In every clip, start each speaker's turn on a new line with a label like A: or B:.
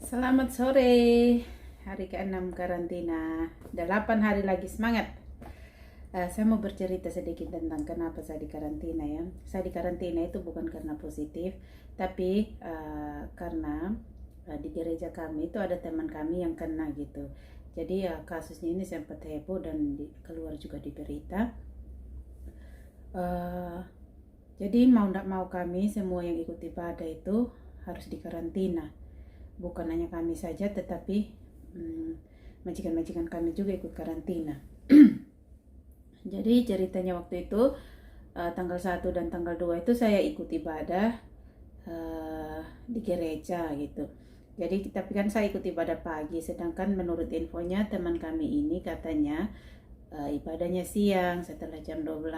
A: Selamat sore, hari ke-6 karantina, 8 hari lagi semangat. Saya mau bercerita sedikit tentang kenapa saya di karantina ya. Saya di karantina itu bukan karena positif, tapi karena di gereja kami itu ada teman kami yang kena gitu. Jadi kasusnya ini sempat heboh dan keluar juga di berita. Jadi mau tidak mau kami semua yang ikut ibadah itu harus dikarantina. Bukan hanya kami saja, tetapi majikan-majikan kami juga ikut karantina. Jadi ceritanya waktu itu tanggal 1 dan tanggal 2 itu saya ikut ibadah di gereja gitu. Jadi tapi kan saya ikut ibadah pagi, sedangkan menurut infonya teman kami ini katanya ibadahnya siang setelah jam 12.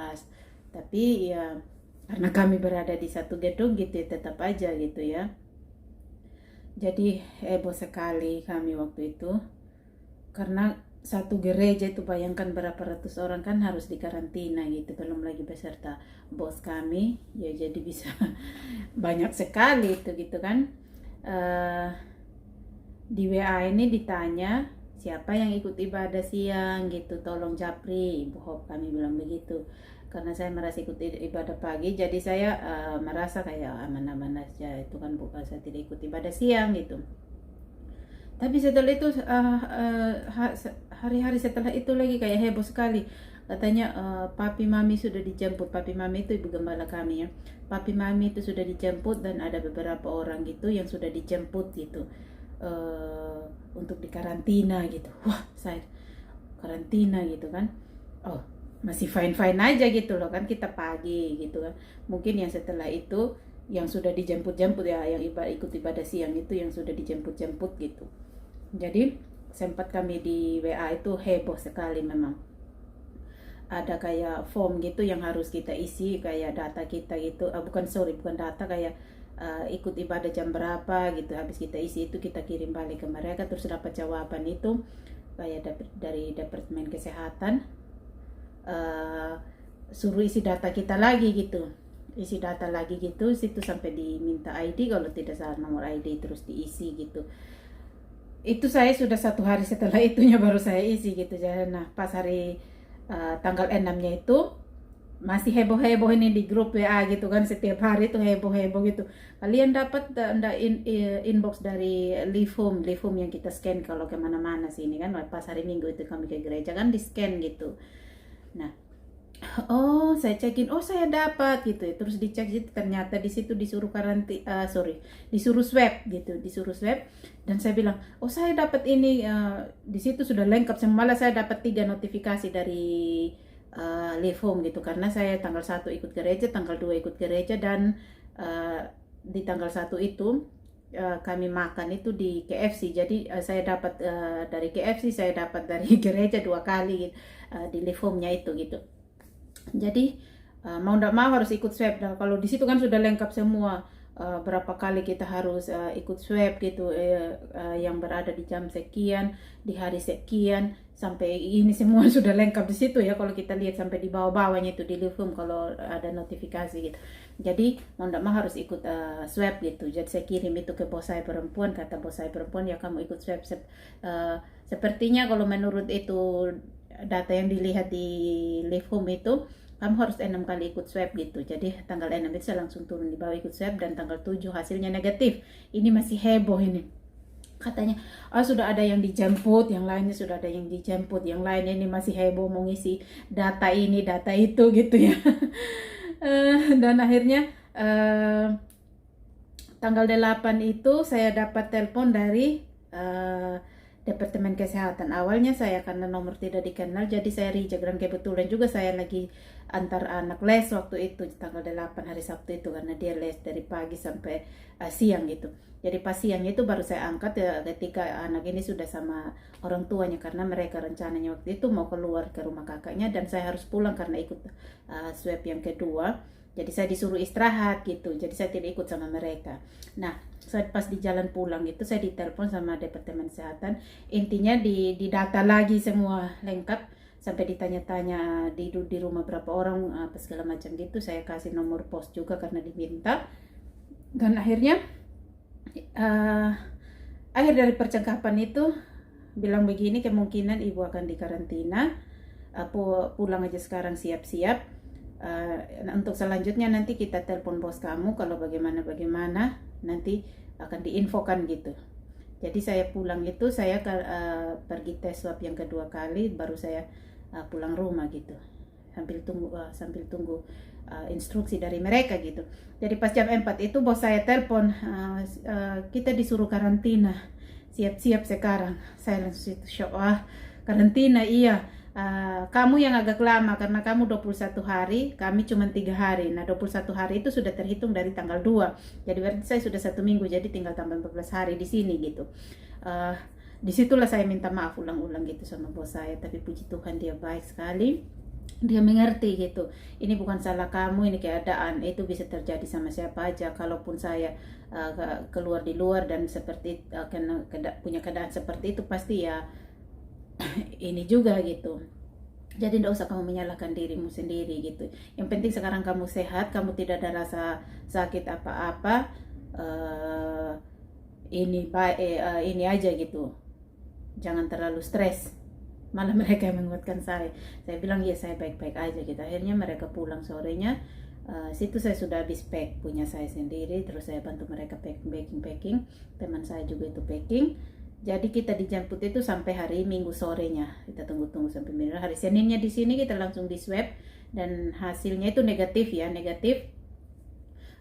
A: Tapi ya karena kami berada di satu gedung gitu ya, tetap aja gitu ya. Jadi heboh sekali kami waktu itu karena satu gereja itu bayangkan berapa ratus orang kan harus dikarantina gitu, belum lagi beserta bos kami ya, jadi bisa banyak sekali itu gitu kan. Di WA ini ditanya siapa yang ikut ibadah siang gitu, tolong japri, Ibu Hop kami bilang begitu. Karena saya merasa ikut ibadah pagi, jadi saya merasa kayak aman-aman aja, itu kan bukan saya tidak ikut ibadah siang gitu. Tapi setelah itu hari-hari setelah itu lagi kayak heboh sekali, katanya papi mami sudah dijemput. Papi mami itu ibu gembala kami ya, papi mami itu sudah dijemput dan ada beberapa orang gitu yang sudah dijemput gitu untuk dikarantina gitu. Wah, saya karantina gitu kan, oh masih fine aja gitu loh kan, kita pagi gitu kan. Mungkin yang setelah itu yang sudah dijemput-jemput ya, yang ikut ibadah siang itu yang sudah dijemput-jemput gitu. Jadi sempat kami di WA itu heboh sekali memang. Ada kayak form gitu yang harus kita isi, kayak data kita gitu, bukan data, kayak ikut ibadah jam berapa gitu, habis kita isi itu kita kirim balik ke mereka, terus dapat jawaban itu kayak dari Departemen Kesehatan, suruh isi data kita lagi gitu, situ sampai diminta ID, kalau tidak salah nomor ID, terus diisi gitu. Itu saya sudah 1 hari setelah itunya baru saya isi gitu. Nah pas hari tanggal 6-nya itu masih heboh-heboh ini di grup WA gitu kan, setiap hari itu heboh-heboh gitu. Kalian dapat inbox dari Livum yang kita scan kalau kemana-mana sih ini kan, pas hari Minggu itu kami ke gereja kan di scan gitu. Nah, oh saya cekin, oh saya dapat gitu, terus dicek gitu, ternyata di situ disuruh disuruh swab gitu, dan saya bilang oh saya dapat ini, di situ sudah lengkap semua, malah saya dapat 3 notifikasi dari Live Home gitu, karena saya tanggal 1 ikut gereja, tanggal 2 ikut gereja, dan di tanggal 1 itu kami makan itu di KFC. Jadi saya dapat dari KFC, saya dapat dari gereja 2 kali di Live Home-nya itu gitu. Jadi mau tidak mau harus ikut swab. Nah, kalau di situ kan sudah lengkap semua, berapa kali kita harus ikut swab gitu, yang berada di jam sekian, di hari sekian, sampai ini semua sudah lengkap di situ ya. Kalau kita lihat sampai di bawah-bawahnya itu di Livum kalau ada notifikasi gitu. Jadi mau tidak mau harus ikut swab gitu. Jadi saya kirim itu ke bos saya perempuan, kata bos saya perempuan ya kamu ikut swab. Sepertinya kalau menurut itu data yang dilihat di Livum itu, kamu harus 6 kali ikut swab gitu. Jadi tanggal 6 itu saya langsung turun di bawah ikut swab, dan tanggal 7 hasilnya negatif. Ini masih heboh ini. Katanya, sudah ada yang dijemput, yang lainnya sudah ada yang dijemput, yang lainnya ini masih heboh mau ngisi data ini, data itu gitu ya. Dan akhirnya tanggal 8 itu saya dapat telepon dari Departemen Kesehatan. Awalnya saya karena nomor tidak dikenal jadi saya reject, dan kebetulan juga saya lagi antar anak les waktu itu tanggal 8 hari Sabtu itu, karena dia les dari pagi sampai siang gitu. Jadi pas siangnya itu baru saya angkat ya, ketika anak ini sudah sama orang tuanya, karena mereka rencananya waktu itu mau keluar ke rumah kakaknya, dan saya harus pulang karena ikut swab yang kedua. Jadi saya disuruh istirahat gitu, jadi saya tidak ikut sama mereka. Nah, saat pas di jalan pulang gitu saya ditelepon sama Departemen Kesehatan. Intinya di data lagi semua lengkap, sampai ditanya-tanya di rumah berapa orang apa segala macam gitu. Saya kasih nomor pos juga karena diminta. Dan akhirnya akhir dari percakapan itu bilang begini, kemungkinan ibu akan dikarantina, pulang aja sekarang, siap-siap. Untuk selanjutnya nanti kita telepon bos kamu, kalau bagaimana nanti akan diinfokan gitu. Jadi saya pulang itu saya pergi tes swab yang kedua kali, baru saya pulang rumah gitu, sambil tunggu instruksi dari mereka gitu. Jadi pas jam 4 itu bos saya telepon, kita disuruh karantina, siap-siap sekarang. Saya langsung shock, karantina iya. Kamu yang agak lama karena kamu 21 hari, kami cuma 3 hari. Nah 21 hari itu sudah terhitung dari tanggal 2. Jadi berarti saya sudah 1 minggu, jadi tinggal tambah 14 hari di sini gitu. Disitulah saya minta maaf ulang-ulang gitu sama bos saya. Tapi puji Tuhan dia baik sekali. Dia mengerti gitu. Ini bukan salah kamu, ini keadaan. Itu bisa terjadi sama siapa aja. Kalaupun saya keluar di luar dan seperti punya keadaan seperti itu, pasti ya ini juga gitu. Jadi tidak usah kamu menyalahkan dirimu sendiri gitu. Yang penting sekarang kamu sehat, kamu tidak ada rasa sakit apa-apa. Ini aja gitu. Jangan terlalu stres. Malah mereka yang menguatkan saya. Saya bilang ya saya baik-baik aja gitu. Akhirnya mereka pulang sorenya. Situ saya sudah habis pack punya saya sendiri. Terus saya bantu mereka packing. Teman saya juga itu packing. Jadi kita dijemput itu sampai hari Minggu sorenya. Kita tunggu sampai Minggu. Hari Seninnya di sini kita langsung di swab dan hasilnya itu negatif ya, negatif.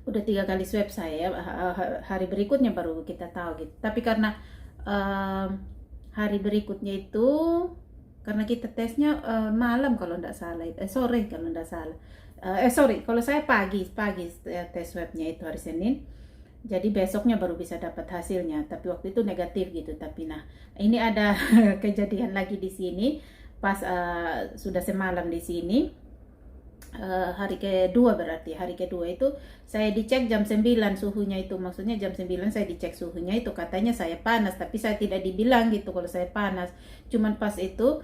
A: Udah 3 kali swab saya. Hari berikutnya baru kita tahu gitu. Tapi karena hari berikutnya itu karena kita tesnya malam kalau tidak salah, sore kalau tidak salah. Kalau saya pagi tes swabnya itu hari Senin. Jadi besoknya baru bisa dapat hasilnya, tapi waktu itu negatif gitu. Tapi nah, ini ada kejadian lagi di sini pas sudah semalam di sini. Hari kedua itu saya dicek jam 9 suhunya itu, maksudnya jam 9 saya dicek suhunya itu, katanya saya panas, tapi saya tidak dibilang gitu kalau saya panas. Cuman pas itu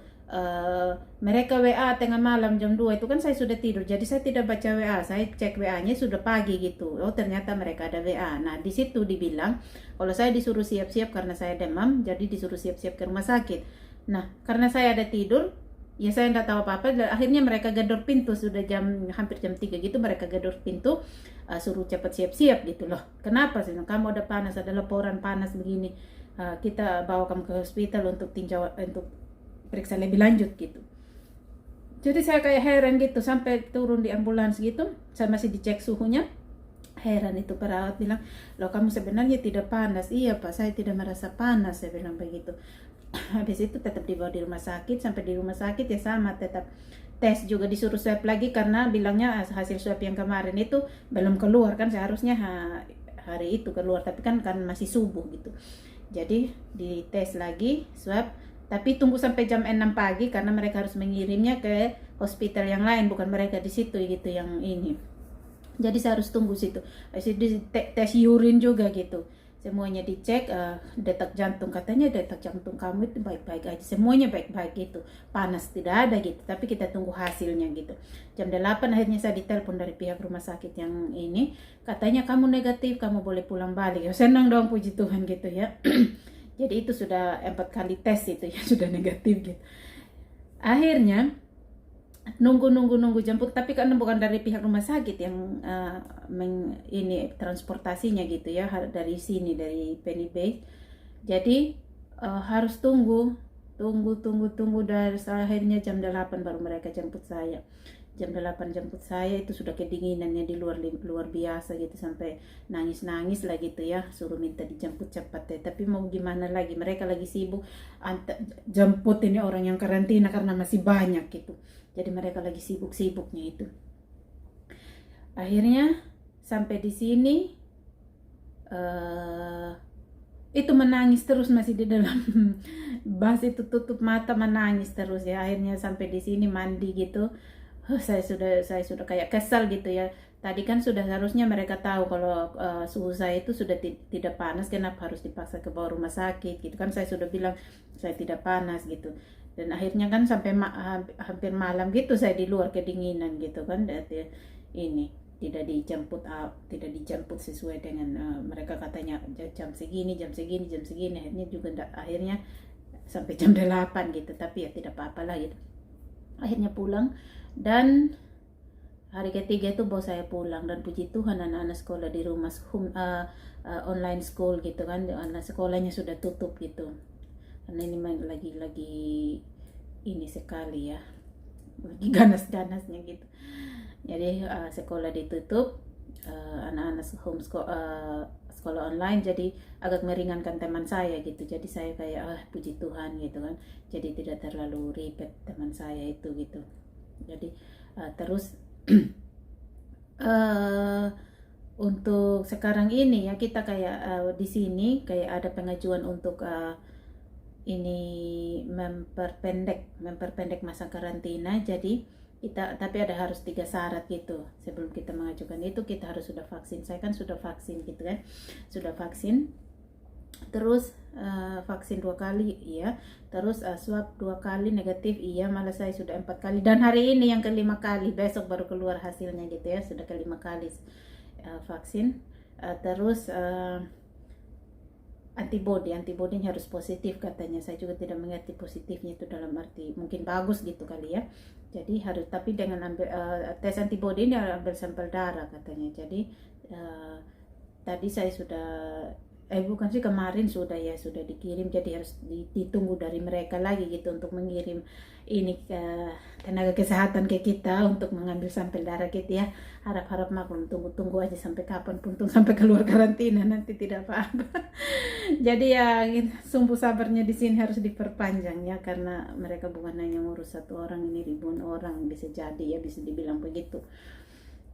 A: mereka WA tengah malam jam 2 itu kan saya sudah tidur, jadi saya tidak baca WA, saya cek WA-nya sudah pagi gitu. Oh ternyata mereka ada WA. Nah di situ dibilang kalau saya disuruh siap-siap karena saya demam, jadi disuruh siap-siap ke rumah sakit. Nah karena saya ada tidur, ya saya tidak tahu apa-apa. Akhirnya mereka gedor pintu, sudah hampir jam 3 gitu, mereka gedor pintu, suruh cepat siap-siap gitu loh. Kenapa sih? Kamu ada panas, ada laporan panas begini, kita bawa kamu ke hospital untuk tinjau, untuk periksa lebih lanjut gitu. Jadi saya kayak heran gitu, sampai turun di ambulans gitu, saya masih dicek suhunya. Heran itu perawat bilang, loh kamu sebenarnya tidak panas. Iya Pak, saya tidak merasa panas, saya bilang begitu. Habis itu tetap dibawa di rumah sakit. Sampai di rumah sakit ya sama, tetap tes juga, disuruh swab lagi karena bilangnya hasil swab yang kemarin itu belum keluar kan, seharusnya hari itu keluar, tapi kan masih subuh gitu. Jadi dites lagi swab, tapi tunggu sampai jam 6 pagi karena mereka harus mengirimnya ke hospital yang lain, bukan mereka di situ gitu yang ini. Jadi saya harus tunggu situ. Tes urin juga gitu. Semuanya dicek, detak jantung, katanya detak jantung kamu itu baik-baik aja, semuanya baik-baik gitu, panas tidak ada gitu, tapi kita tunggu hasilnya gitu. Jam 8 akhirnya saya ditelepon dari pihak rumah sakit yang ini, katanya kamu negatif, kamu boleh pulang balik. Ya senang dong, puji Tuhan gitu ya. Jadi itu sudah 4 kali tes itu ya, sudah negatif gitu. Akhirnya nunggu jemput, tapi karena bukan dari pihak rumah sakit yang ini transportasinya gitu ya, dari sini, dari Penny Bay. Jadi harus tunggu dari akhirnya jam 8 baru mereka jemput saya. Jam 8 jemput saya itu sudah kedinginannya di luar biasa gitu, sampai nangis lah gitu ya, suruh minta dijemput cepat ya. Tapi mau gimana lagi, mereka lagi sibuk jemput ini orang yang karantina karena masih banyak gitu. Jadi mereka lagi sibuk-sibuknya itu. Akhirnya sampai di sini itu menangis terus, masih di dalam bus itu, tutup mata menangis terus ya. Akhirnya sampai di sini mandi gitu. Saya sudah kayak kesal gitu ya. Tadi kan sudah harusnya mereka tahu kalau suhu saya itu sudah tidak panas, kenapa harus dipaksa ke bawah rumah sakit gitu kan. Saya sudah bilang saya tidak panas gitu. Dan akhirnya kan sampai hampir malam gitu saya di luar kedinginan gitu kan. Ini tidak dijemput sesuai dengan mereka katanya jam segini, akhirnya juga akhirnya sampai jam 8 gitu, tapi ya tidak apa-apa lah gitu. Akhirnya pulang, dan hari ketiga itu bos saya pulang, dan puji Tuhan anak-anak sekolah di rumah online school gitu kan, anak sekolahnya sudah tutup gitu, karena ini lagi ini sekali ya, lagi ganas-ganasnya gitu. Jadi sekolah ditutup, anak-anak sekolah online, jadi agak meringankan teman saya gitu. Jadi saya kayak puji Tuhan gitu kan, jadi tidak terlalu ribet teman saya itu gitu. Jadi terus untuk sekarang ini ya kita kayak di sini kayak ada pengajuan untuk ini memperpendek masa karantina. Jadi kita tapi harus 3 syarat gitu sebelum kita mengajukan itu. Kita harus sudah vaksin. Saya kan sudah vaksin gitu kan, sudah vaksin. Terus vaksin 2 kali iya, terus swab 2 kali negatif iya, malah saya sudah 4 kali, dan hari ini yang ke-5 kali, besok baru keluar hasilnya gitu ya, sudah ke-5 kali vaksin. Terus antibodinya harus positif katanya. Saya juga tidak mengerti positifnya itu dalam arti mungkin bagus gitu kali ya. Jadi harus, tapi dengan ambil tes antibodi ini ambil sampel darah katanya. Jadi tadi saya sudah bukan sih, kemarin sudah dikirim, jadi harus ditunggu dari mereka lagi gitu untuk mengirim ini ke tenaga kesehatan ke kita untuk mengambil sampel darah gitu ya. Harap-harap maklum, tunggu aja sampai kapan pun, sampai keluar karantina nanti tidak apa-apa. Jadi ya sumbu sabarnya di sini harus diperpanjang ya, karena mereka bukan hanya ngurus 1 orang, ini ribuan orang bisa jadi ya, bisa dibilang begitu.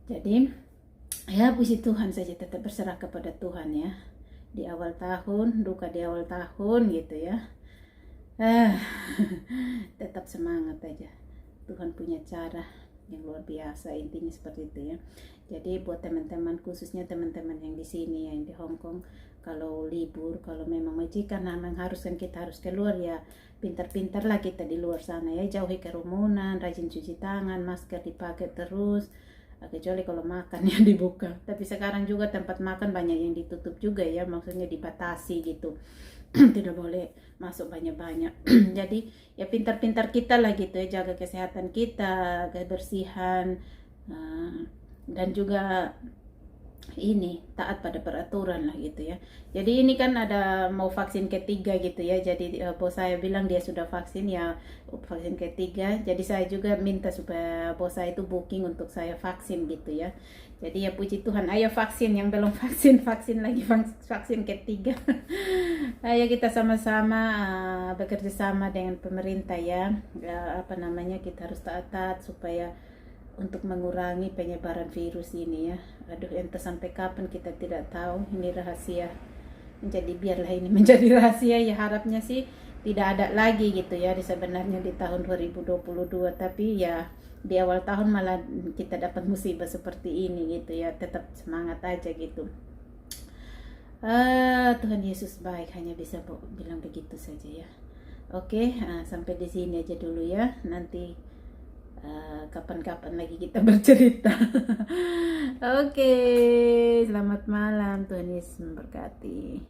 A: Jadi ya puji Tuhan saja, tetap berserah kepada Tuhan ya. Di awal tahun, duka di awal tahun gitu ya. Tetap semangat aja. Tuhan punya cara yang luar biasa, intinya seperti itu ya. Jadi buat teman-teman, khususnya teman-teman yang di sini yang di Hong Kong, kalau libur, kalau memang majikan mengharuskan kita harus keluar ya, pintar-pintarlah kita di luar sana ya, jauhi kerumunan, rajin cuci tangan, masker dipakai terus. Kecuali kalau makan yang dibuka, tapi sekarang juga tempat makan banyak yang ditutup juga ya, maksudnya dibatasi gitu. Tidak boleh masuk banyak-banyak. Jadi ya pintar-pintar kita lah gitu ya, jaga kesehatan kita, kebersihan, dan juga ini taat pada peraturan lah gitu ya. Jadi ini kan ada mau vaksin ketiga gitu ya. Jadi bos saya bilang dia sudah vaksin ya, vaksin ketiga. Jadi saya juga minta supaya bos saya itu booking untuk saya vaksin gitu ya. Jadi ya puji Tuhan, ayo vaksin, yang belum vaksin lagi vaksin ketiga. Ayo kita sama-sama bekerja sama dengan pemerintah ya. Kita harus taat supaya untuk mengurangi penyebaran virus ini ya. Aduh, entah sampai kapan kita tidak tahu, ini rahasia. Jadi biarlah ini menjadi rahasia ya, harapnya sih tidak ada lagi gitu ya sebenarnya di tahun 2022, tapi ya di awal tahun malah kita dapat musibah seperti ini gitu ya. Tetap semangat aja gitu. Tuhan Yesus baik, hanya bisa bilang begitu saja ya. Oke, sampai di sini aja dulu ya. Nanti kapan-kapan lagi kita bercerita. Oke, selamat malam, Tuhan Yesus memberkati.